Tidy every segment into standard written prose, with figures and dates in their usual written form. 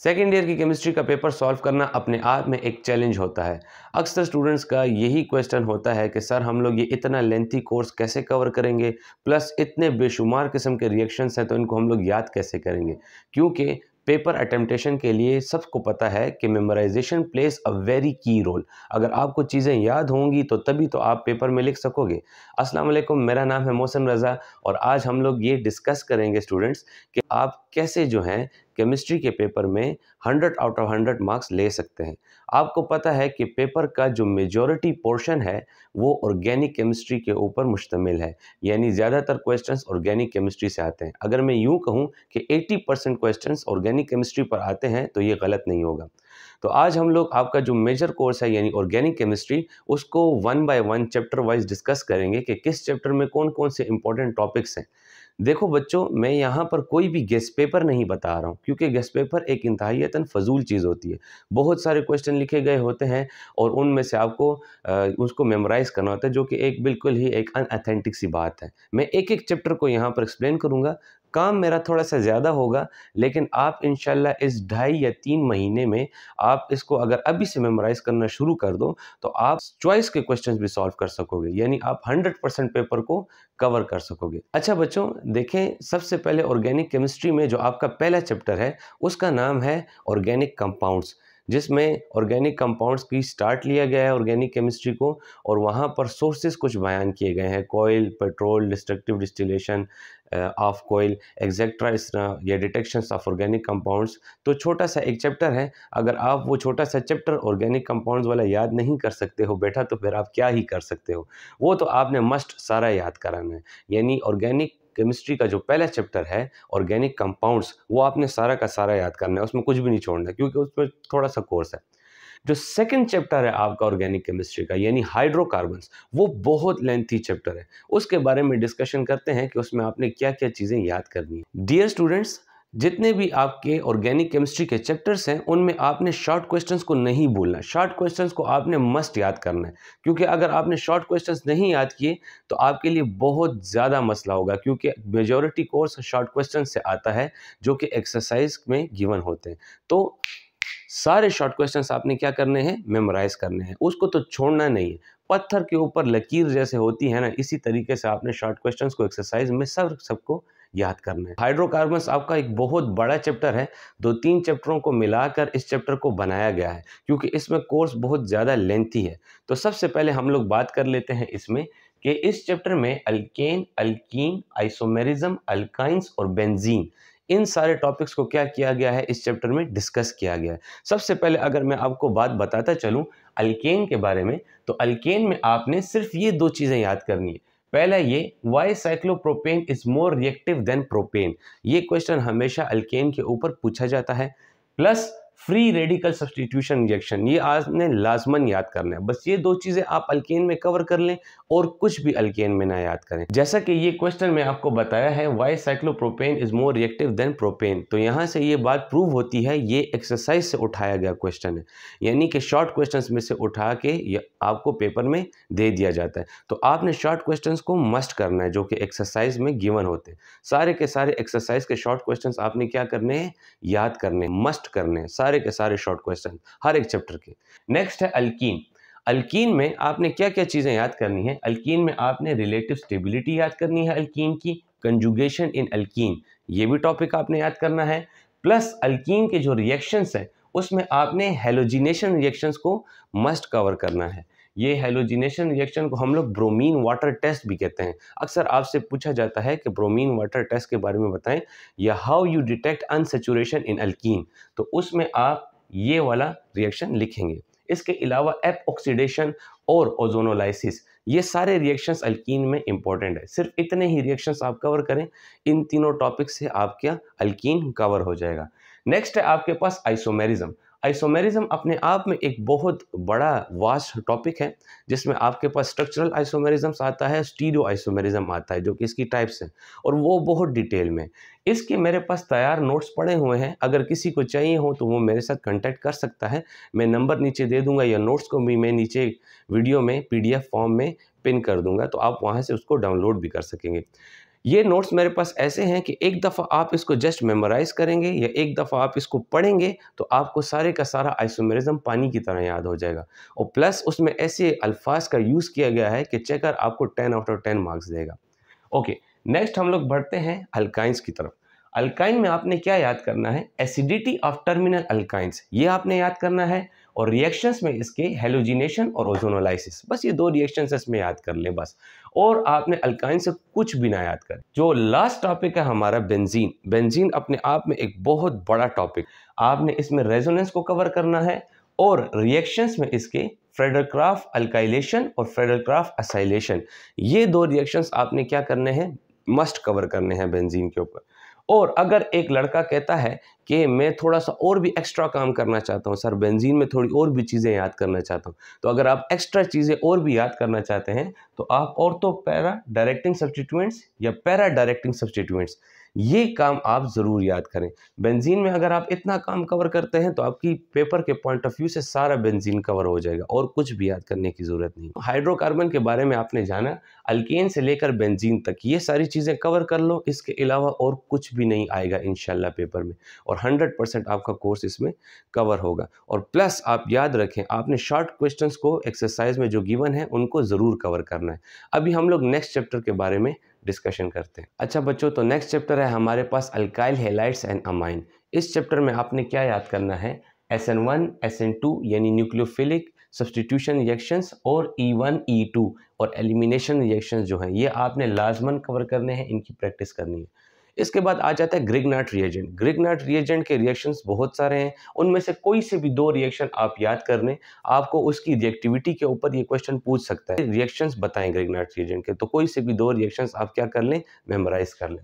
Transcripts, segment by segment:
Second year की chemistry का paper solve करना अपने आप में एक चैलेंज होता है। अक्सर स्टूडेंट्स का यही क्वेश्चन होता है कि सर हम लोग ये इतना लेंथी कोर्स कैसे कवर करेंगे, प्लस इतने बेशुमार किस्म के रिएक्शंस हैं तो इनको हम लोग याद कैसे करेंगे। क्योंकि पेपर अटेम्प्टेशन के लिए सबको पता है कि मेमोराइजेशन प्लेस अ वेरी की रोल। अगर आपको चीज़ें याद होंगी तो तभी तो आप पेपर में लिख सकोगे। अस्सलाम वालेकुम, मेरा नाम है मोहसिन रज़ा और आज हम लोग ये डिस्कस करेंगे स्टूडेंट्स कि आप कैसे जो हैं केमिस्ट्री के पेपर में 100 आउट ऑफ 100 मार्क्स ले सकते हैं। आपको पता है कि पेपर का जो मेजॉरिटी पोर्शन है वो ऑर्गेनिक केमिस्ट्री के ऊपर मुश्तमिल है, यानी ज़्यादातर क्वेश्चंस ऑर्गेनिक केमिस्ट्री से आते हैं। अगर मैं यूँ कहूँ कि 80% क्वेश्चंस ऑर्गेनिक केमिस्ट्री पर आते हैं तो ये गलत नहीं होगा। तो आज हम लोग आपका जो मेजर कोर्स है यानी ऑर्गेनिक केमिस्ट्री, उसको 1 बाय 1 चैप्टर वाइज डिस्कस करेंगे कि किस चैप्टर में कौन कौन से इंपॉर्टेंट टॉपिक्स हैं। देखो बच्चों, मैं यहाँ पर कोई भी गेस्ट पेपर नहीं बता रहा हूँ क्योंकि गेस्ट पेपर एक इंतहायतन फजूल चीज़ होती है। बहुत सारे क्वेश्चन लिखे गए होते हैं और उनमें से आपको उसको मेमोराइज़ करना होता है, जो कि एक बिल्कुल ही एक अनऑथेंटिक सी बात है। मैं एक एक चैप्टर को यहाँ पर एक्सप्लेन करूँगा। काम मेरा थोड़ा सा ज़्यादा होगा, लेकिन आप इंशाल्लाह इस 2.5 या 3 महीने में आप इसको अगर अभी से मेमोराइज़ करना शुरू कर दो तो आप चॉइस के क्वेश्चंस भी सॉल्व कर सकोगे, यानी आप 100% पेपर को कवर कर सकोगे। अच्छा बच्चों, देखें सबसे पहले ऑर्गेनिक केमिस्ट्री में जो आपका पहला चैप्टर है उसका नाम है ऑर्गेनिक कंपाउंड्स, जिसमें ऑर्गेनिक कंपाउंड्स की स्टार्ट लिया गया है ऑर्गेनिक केमिस्ट्री को और वहाँ पर सोर्सेज कुछ बयान किए गए हैं, coal, petrol, destructive distillation of coal, etcetera, इस तरह या डिटेक्शंस ऑफ ऑर्गेनिक कंपाउंड्स। तो छोटा सा एक चैप्टर है। अगर आप वो छोटा सा चैप्टर ऑर्गेनिक कंपाउंड्स वाला याद नहीं कर सकते हो बेटा, तो फिर आप क्या ही कर सकते हो। वो तो आपने मस्ट सारा याद कराना है। यानी ऑर्गेनिक केमिस्ट्री का जो पहला चैप्टर है ऑर्गेनिक कंपाउंड्स, वो आपने सारा का सारा याद करना है, उसमें कुछ भी नहीं छोड़ना है क्योंकि उसमें थोड़ा सा कोर्स है। जो सेकंड चैप्टर है आपका ऑर्गेनिक केमिस्ट्री का यानी हाइड्रोकार्बन्स, वो बहुत लेंथी चैप्टर है। उसके बारे में डिस्कशन करते हैं कि उसमें आपने क्या क्या चीज़ें याद करनी है। डियर स्टूडेंट्स, जितने भी आपके ऑर्गेनिक केमिस्ट्री के चैप्टर्स हैं उनमें आपने शॉर्ट क्वेश्चंस को नहीं भूलना। शॉर्ट क्वेश्चंस को आपने मस्ट याद करना है, क्योंकि अगर आपने शॉर्ट क्वेश्चंस नहीं याद किए तो आपके लिए बहुत ज़्यादा मसला होगा, क्योंकि मेजॉरिटी कोर्स शॉर्ट क्वेश्चन से आता है जो कि एक्सरसाइज में गिवन होते हैं। तो सारे शॉर्ट क्वेश्चंस आपने क्या करने हैं, मेमोराइज करने हैं, उसको तो छोड़ना नहीं है। पत्थर के ऊपर लकीर जैसे होती है ना, इसी तरीके से आपने शॉर्ट क्वेश्चंस को एक्सरसाइज में सबको याद करना है। हाइड्रोकार्बन्स आपका एक बहुत बड़ा चैप्टर है। 2-3 चैप्टरों को मिलाकर इस चैप्टर को बनाया गया है क्योंकि इसमें कोर्स बहुत ज़्यादा लेंथी है। तो सबसे पहले हम लोग बात कर लेते हैं इसमें कि इस चैप्टर में अल्केन, अल्कीन, आइसोमेरिज्म, अल्काइंस और बेंजीन, इन सारे टॉपिक्स को क्या किया गया है, इस चैप्टर में डिस्कस किया गया है। सबसे पहले अगर मैं आपको बात बताता चलूं अल्केन के बारे में, तो अल्केन में आपने सिर्फ ये 2 चीज़ें याद करनी है। पहला ये, why cyclopropane is more reactive than propane, ये क्वेश्चन हमेशा अल्केन के ऊपर पूछा जाता है। Plus free radical substitution reaction, ये आपने लाजमन याद करना है। बस ये 2 चीज़ें आप अल्केन में कवर कर लें और कुछ भी अल्केन में ना याद करें। जैसा कि ये क्वेश्चन में आपको बताया है, why cyclopropane is more reactive than propane, तो यहाँ से ये बात प्रूव होती है। ये एक्सरसाइज से उठाया गया क्वेश्चन है, यानी कि शॉर्ट क्वेश्चंस में से उठा के ये आपको पेपर में दे दिया जाता है। तो आपने शॉर्ट क्वेश्चंस को मस्ट करना है जो कि एक्सरसाइज में गिवन होते हैं। सारे के सारे एक्सरसाइज के शॉर्ट क्वेश्चंस आपने क्या करने हैं, याद करने, मस्ट करने हैं, सारे के सारे शॉर्ट क्वेश्चन हर एक चैप्टर के। नेक्स्ट है अल्कीन। अल्कीन में आपने क्या क्या चीज़ें याद करनी है। अल्कीन में आपने रिलेटिव स्टेबिलिटी याद करनी है, अल्कीन की कंजुगेशन इन अल्कीन, ये भी टॉपिक आपने याद करना है। प्लस अल्कीन के जो रिएक्शंस हैं उसमें आपने हेलोजिनेशन रिएक्शंस को मस्ट कवर करना है। ये हेलोजिनेशन रिएक्शन को हम लोग ब्रोमीन वाटर टेस्ट भी कहते हैं। अक्सर आपसे पूछा जाता है कि ब्रोमीन वाटर टेस्ट के बारे में बताएं या how you detect unsaturation in alkyne, तो उसमें आप ये वाला रिएक्शन लिखेंगे। इसके अलावा एप ऑक्सीडेशन और ओजोनोलाइसिस, ये सारे रिएक्शंस अल्कीन में इंपॉर्टेंट है। सिर्फ इतने ही रिएक्शंस आप कवर करें, इन तीनों टॉपिक से आपका अल्कीन कवर हो जाएगा। नेक्स्ट है आपके पास आइसोमेरिज्म। आइसोमेरिज्म अपने आप में एक बहुत बड़ा वास्ट टॉपिक है, जिसमें आपके पास स्ट्रक्चरल आइसोमेरिज्म्स आता है, स्टीरियो आइसोमेरिज्म आता है, जो कि इसकी टाइप्स हैं और वो बहुत डिटेल में। इसके मेरे पास तैयार नोट्स पड़े हुए हैं, अगर किसी को चाहिए हो तो वो मेरे साथ कांटेक्ट कर सकता है। मैं नंबर नीचे दे दूंगा या नोट्स को भी मैं नीचे वीडियो में PDF फॉर्म में पिन कर दूंगा, तो आप वहाँ से उसको डाउनलोड भी कर सकेंगे। ये नोट्स मेरे पास ऐसे हैं कि एक दफ़ा आप इसको जस्ट मेमोराइज़ करेंगे या एक दफ़ा आप इसको पढ़ेंगे तो आपको सारे का सारा आइसोमेरिज़म पानी की तरह याद हो जाएगा। और प्लस उसमें ऐसे अल्फाज का यूज़ किया गया है कि चेकर आपको 10 आउट ऑफ 10 मार्क्स देगा। ओके, नेक्स्ट हम लोग बढ़ते हैं अल्काइंस की तरफ। अल्काइन में आपने क्या याद करना है? एसिडिटी ऑफ टर्मिनल अल्काइंस, ये आपने याद करना है। और रिएक्शंस में इसके हेलोजिनेशन और ओजोनोलाइसिस, बस ये 2 रिएक्शंस इसमें याद कर लें बस। और आपने अल्काइन से कुछ भी ना याद करें। जो लास्ट टॉपिक है हमारा बेंजीन। बेंजीन अपने आप में एक बहुत बड़ा टॉपिक, आपने इसमें रेजोनेंस को कवर करना है और रिएक्शंस में इसके फ्रेडरक्राफ्ट अल्काइलेशन और फ्रेडरक्राफ्ट असाइलेशन, ये 2 रिएक्शंस आपने क्या करने हैं? मस्ट कवर करने हैं बेंजीन के ऊपर। और अगर एक लड़का कहता है कि मैं थोड़ा-सा और भी एक्स्ट्रा काम करना चाहता हूँ सर, बेंजीन में थोड़ी और भी चीज़ें याद करना चाहता हूँ, तो अगर आप एक्स्ट्रा चीज़ें और भी याद करना चाहते हैं तो आप ऑर्थो पैरा डायरेक्टिंग सब्स्टिट्यूएंट्स या पैरा डायरेक्टिंग सब्स्टिट्यूएंट्स, ये काम आप ज़रूर याद करें। बेंजीन में अगर आप इतना काम कवर करते हैं तो आपकी पेपर के पॉइंट ऑफ व्यू से सारा बेंजीन कवर हो जाएगा और कुछ भी याद करने की ज़रूरत नहीं। हाइड्रोकार्बन के बारे में आपने जाना, अल्केन से लेकर बेंजीन तक ये सारी चीज़ें कवर कर लो, इसके अलावा और कुछ भी नहीं आएगा इंशाल्लाह पेपर में, और 100% आपका कोर्स इसमें कवर होगा। और प्लस आप याद रखें, आपने शॉर्ट क्वेश्चंस को एक्सरसाइज में जो गिवन है उनको ज़रूर कवर करना है। अभी हम लोग नेक्स्ट चैप्टर के बारे में डिस्कशन करते हैं। अच्छा बच्चों, तो नेक्स्ट चैप्टर है हमारे पास अल्काइल हैलाइड्स एंड अमाइन। इस चैप्टर में आपने क्या याद करना है? SN1 SN2 यानी न्यूक्लियोफिलिक सब्स्टिट्यूशन रिएक्शंस और E1 E2 और एलिमिनेशन रिएक्शंस जो हैं ये आपने लाजमन कवर करने हैं, इनकी प्रैक्टिस करनी है। इसके बाद आ जाता है ग्रिग्नार्ड रिएजेंट। ग्रिग्नार्ड रिएजेंट के रिएक्शंस बहुत सारे हैं, उनमें से कोई से भी 2 रिएक्शन आप याद कर लें, आपको उसकी रिएक्टिविटी के ऊपर ये क्वेश्चन पूछ सकता है। रिएक्शंस बताएं ग्रिग्नार्ड रिएजेंट के, तो कोई से भी 2 रिएक्शंस आप क्या कर लें? मेमोराइज कर लें।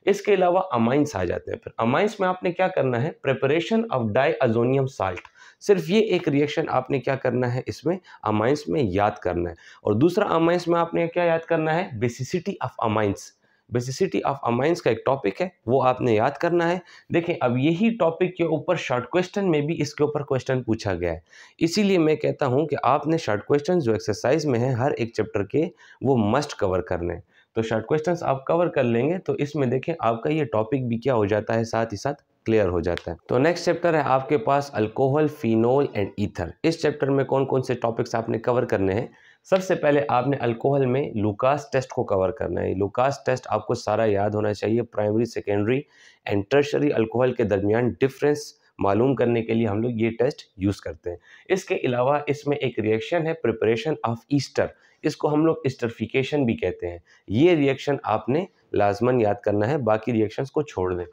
इसके अलावा अमाइंस आ जाते हैं। फिर अमाइंस में आपने क्या करना है? Preparation of diazonium salt. सिर्फ ये एक रिएक्शन आपने क्या करना है इसमें अमाइंस में याद करना है। और दूसरा अमाइंस में आपने क्या याद करना है? Basicity of amines. Basicity of amines का एक टॉपिक है, वो आपने याद करना है। देखें, अब यही टॉपिक के ऊपर शॉर्ट क्वेश्चन में भी इसके ऊपर क्वेश्चन पूछा गया है, इसीलिए मैं कहता हूं कि आपने शॉर्ट क्वेश्चन जो एक्सरसाइज में है हर एक चैप्टर के, वो मस्ट कवर करने हैं। तो शॉर्ट क्वेश्चंस आप कवर कर लेंगे तो इसमें देखें आपका ये टॉपिक भी क्या हो जाता है, साथ ही साथ क्लियर हो जाता है। तो नेक्स्ट चैप्टर है आपके पास अल्कोहल, फिनोल एंड ईथर। इस चैप्टर में कौन कौन से टॉपिक्स आपने कवर करने हैं? सबसे पहले आपने अल्कोहल में लुकास टेस्ट को कवर करना है। लुकास टेस्ट आपको सारा याद होना चाहिए। Primary, secondary and tertiary alcohol के दरमियान डिफरेंस मालूम करने के लिए हम लोग ये टेस्ट यूज़ करते हैं। इसके अलावा इसमें एक रिएक्शन है प्रिपरेशन ऑफ ईस्टर, इसको हम लोग ईस्टरिफिकेशन भी कहते हैं। ये रिएक्शन आपने लाजमन याद करना है, बाकी रिएक्शंस को छोड़ दें।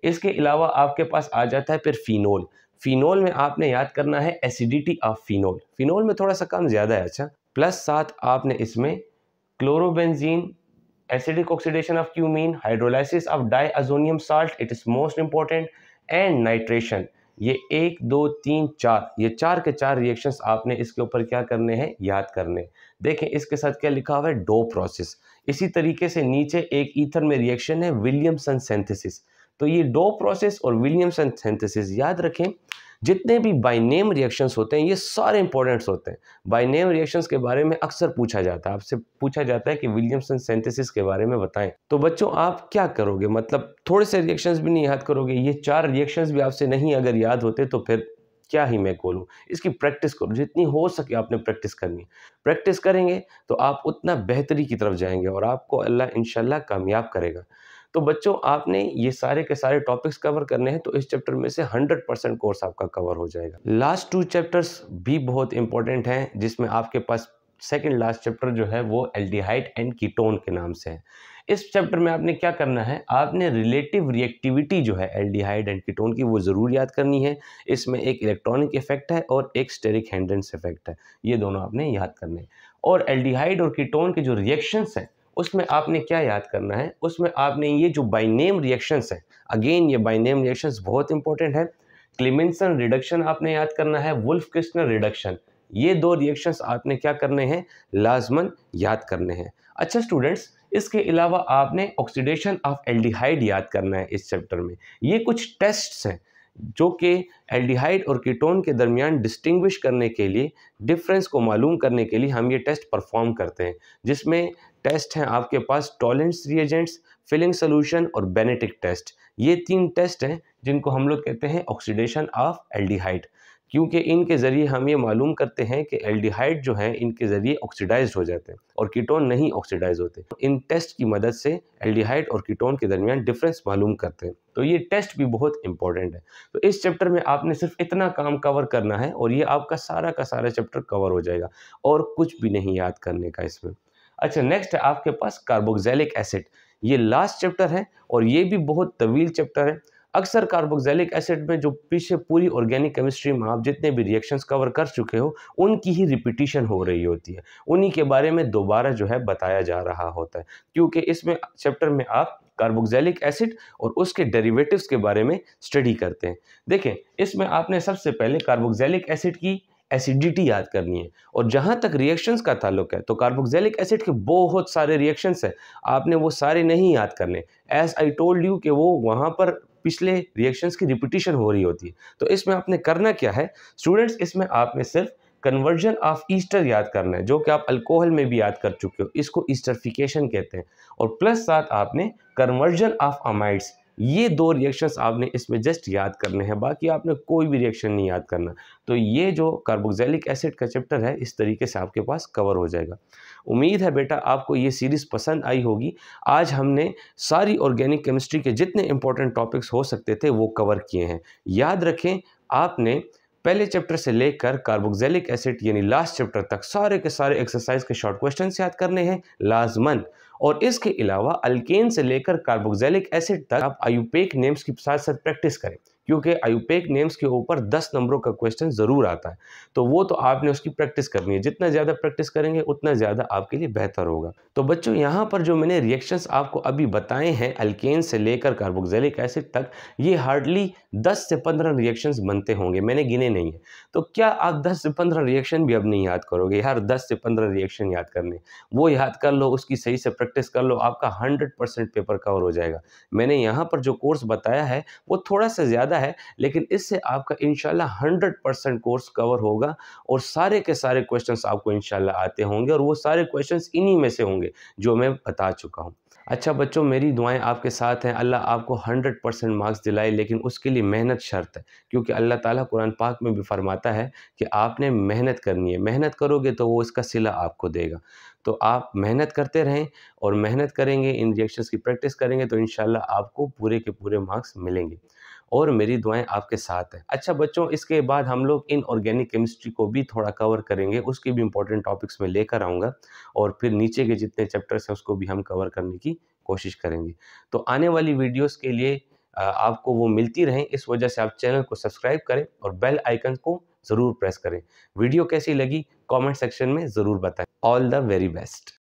इसके अलावा आपके पास आ जाता है फिर फिनोल। फिनोल में आपने याद करना है एसिडिटी ऑफ फिनोल। फिनोल में थोड़ा सा कम ज़्यादा है, अच्छा। प्लस साथ आपने इसमें chlorobenzene, acidic oxidation of cumene, hydrolysis of diazonium salt, it is most important, and nitration. ये 1 2 3 4, ये 4 के 4 रिएक्शंस आपने इसके ऊपर क्या करने हैं? याद करने। देखें इसके साथ क्या लिखा हुआ है? Dow process. इसी तरीके से नीचे एक ईथर में रिएक्शन है विलियमसन सिंथेसिस। तो ये डो प्रोसेस और विलियमसन सिंथेसिस याद रखें। जितने भी बाय नेम रिएक्शंस होते हैं ये सारे इंपॉर्टेंट्स होते हैं। बाय नेम रिएक्शंस के बारे में अक्सर पूछा जाता है, आपसे पूछा जाता है कि विलियमसन सिंथेसिस के बारे में बताएं। तो बच्चों आप क्या करोगे? मतलब थोड़े से रिएक्शंस भी नहीं याद करोगे? ये 4 रिएक्शंस भी आपसे नहीं अगर याद होते तो फिर क्या ही मैं बोलूँ। इसकी प्रैक्टिस करो, जितनी हो सके आपने प्रैक्टिस करनी है। प्रैक्टिस करेंगे तो आप उतना बेहतरी की तरफ जाएंगे और आपको अल्लाह इंशाल्लाह कामयाब करेगा। तो बच्चों आपने ये सारे के सारे टॉपिक्स कवर करने हैं, तो इस चैप्टर में से 100% कोर्स आपका कवर हो जाएगा। लास्ट 2 चैप्टर्स भी बहुत इंपॉर्टेंट हैं, जिसमें आपके पास सेकंड लास्ट चैप्टर जो है वो एल्डिहाइड एंड कीटोन के नाम से है। इस चैप्टर में आपने क्या करना है? आपने रिलेटिव रिएक्टिविटी जो है एल्डिहाइड एंड कीटोन की, वो ज़रूर याद करनी है। इसमें एक इलेक्ट्रॉनिक इफेक्ट है और एक स्टेरिक हेंड्रेंस इफेक्ट है, ये दोनों आपने याद करने हैं। और एल्डिहाइड और कीटोन के जो रिएक्शंस हैं उसमें आपने क्या याद करना है? उसमें आपने ये जो बाय नेम रिएक्शंस हैं, अगेन ये बाय नेम रिएक्शंस बहुत इंपॉर्टेंट है। क्लेमेंसन रिडक्शन आपने याद करना है, वुल्फ किस्टनर रिडक्शन, ये 2 रिएक्शंस आपने क्या करने हैं? लाजमन याद करने हैं। अच्छा स्टूडेंट्स, इसके अलावा आपने ऑक्सीडेशन ऑफ एल्डिहाइड याद करना है इस चैप्टर में। ये कुछ टेस्ट्स हैं जो कि एल्डिहाइड और कीटोन के दरमियान डिस्टिंग्विश करने के लिए, डिफरेंस को मालूम करने के लिए हम ये टेस्ट परफॉर्म करते हैं, जिसमें टेस्ट हैं आपके पास टॉलेंस रिएजेंट्स, फिलिंग सोल्यूशन और बेनेटिक टेस्ट। ये 3 टेस्ट हैं जिनको हम लोग कहते हैं ऑक्सीडेशन ऑफ एल्डिहाइड, क्योंकि इनके ज़रिए हम ये मालूम करते हैं कि एल्डिहाइड जो है इनके ज़रिए ऑक्सीडाइज्ड हो जाते हैं और कीटोन नहीं ऑक्सीडाइज होते। इन टेस्ट की मदद से एल्डिहाइड और कीटोन के दरमियान डिफरेंस मालूम करते हैं। तो ये टेस्ट भी बहुत इंपॉर्टेंट है। तो इस चैप्टर में आपने सिर्फ इतना काम कवर करना है और ये आपका सारा का सारा चैप्टर कवर हो जाएगा और कुछ भी नहीं याद करने का इसमें। अच्छा, नेक्स्ट है आपके पास कार्बोक्सिलिक एसिड। ये लास्ट चैप्टर है और ये भी बहुत तवील चैप्टर है। अक्सर कार्बोक्सिलिक एसिड में जो पीछे पूरी ऑर्गेनिक केमिस्ट्री में आप जितने भी रिएक्शंस कवर कर चुके हो उनकी ही रिपीटिशन हो रही होती है, उन्हीं के बारे में दोबारा जो है बताया जा रहा होता है, क्योंकि इसमें चैप्टर में आप कार्बोक्सिलिक एसिड और उसके डेरिवेटिव्स के बारे में स्टडी करते हैं। देखें, इसमें आपने सबसे पहले कार्बोक्सिलिक एसिड की एसिडिटी याद करनी है और जहाँ तक रिएक्शंस का ताल्लुक है तो कार्बोक्सिलिक एसिड के बहुत सारे रिएक्शंस हैं, आपने वो सारे नहीं याद करने। एज आई टोल्ड यू कि वो वहाँ पर पिछले रिएक्शंस की रिपीटिशन हो रही होती है। तो इसमें आपने करना क्या है स्टूडेंट्स, इसमें आपने सिर्फ कन्वर्जन ऑफ ईस्टर याद करना है, जो कि आप अल्कोहल में भी याद कर चुके हो, इसको ईस्टरिफिकेशन कहते हैं। और प्लस साथ आपने कन्वर्जन ऑफ अमाइड्स, ये 2 रिएक्शंस आपने इसमें जस्ट याद करने हैं, बाकी आपने कोई भी रिएक्शन नहीं याद करना। तो ये जो कार्बोक्सिलिक एसिड का चैप्टर है इस तरीके से आपके पास कवर हो जाएगा। उम्मीद है बेटा आपको ये सीरीज़ पसंद आई होगी। आज हमने सारी ऑर्गेनिक केमिस्ट्री के जितने इंपॉर्टेंट टॉपिक्स हो सकते थे वो कवर किए हैं। याद रखें, आपने पहले चैप्टर से लेकर कार्बोक्सिलिक एसिड यानी लास्ट चैप्टर तक सारे के सारे एक्सरसाइज के शॉर्ट क्वेश्चन याद करने हैं लाजमन। और इसके अलावा अल्केन से लेकर कार्बोक्सिलिक एसिड तक आप आयुपेक नेम्स की साथ साथ प्रैक्टिस करें, क्योंकि आयुपेक नेम्स के ऊपर 10 नंबरों का क्वेश्चन ज़रूर आता है। तो वो तो आपने उसकी प्रैक्टिस करनी है, जितना ज़्यादा प्रैक्टिस करेंगे उतना ज़्यादा आपके लिए बेहतर होगा। तो बच्चों, यहाँ पर जो मैंने रिएक्शंस आपको अभी बताए हैं अल्केन से लेकर कार्बोक्सिलिक एसिड तक, ये हार्डली 10 से 15 रिएक्शंस बनते होंगे, मैंने गिने नहीं है। तो क्या आप 10 से 15 रिएक्शन भी अब नहीं याद करोगे? यार 10 से 15 रिएक्शन याद करने, वो याद कर लो, उसकी सही से प्रैक्टिस कर लो, आपका 100% पेपर कवर हो जाएगा। मैंने यहाँ पर जो कोर्स बताया है वो थोड़ा सा ज़्यादा है, लेकिन इससे आपका इंशाल्लाह 100% कोर्स कवर होगा और सारे के सारे क्वेश्चंस आपको इंशाल्लाह आते होंगे और वो सारे क्वेश्चंस इन्हीं में से होंगे जो मैं बता चुका हूँ। अच्छा बच्चों, मेरी दुआएं आपके साथ हैं। अल्लाह आपको 100% मार्क्स दिलाए, लेकिन उसके लिए मेहनत शर्त है, क्योंकि अल्लाह ताला कुरान पाक में भी फरमाता है कि आपने मेहनत करनी है, मेहनत करोगे तो वो इसका सिला आपको देगा। तो आप मेहनत करते रहें और मेहनत करेंगे, इन रिएक्शंस की प्रैक्टिस करेंगे तो इंशाल्लाह आपको पूरे के पूरे मार्क्स मिलेंगे और मेरी दुआएं आपके साथ हैं। अच्छा बच्चों, इसके बाद हम लोग इन ऑर्गेनिक केमिस्ट्री को भी थोड़ा कवर करेंगे, उसके भी इंपॉर्टेंट टॉपिक्स में लेकर आऊँगा और फिर नीचे के जितने चैप्टर्स हैं उसको भी हम कवर करने की कोशिश करेंगे। तो आने वाली वीडियोज़ के लिए आपको वो मिलती रहें, इस वजह से आप चैनल को सब्सक्राइब करें और बेल आइकन को ज़रूर प्रेस करें। वीडियो कैसी लगी कमेंट सेक्शन में ज़रूर बताएं। All the very best.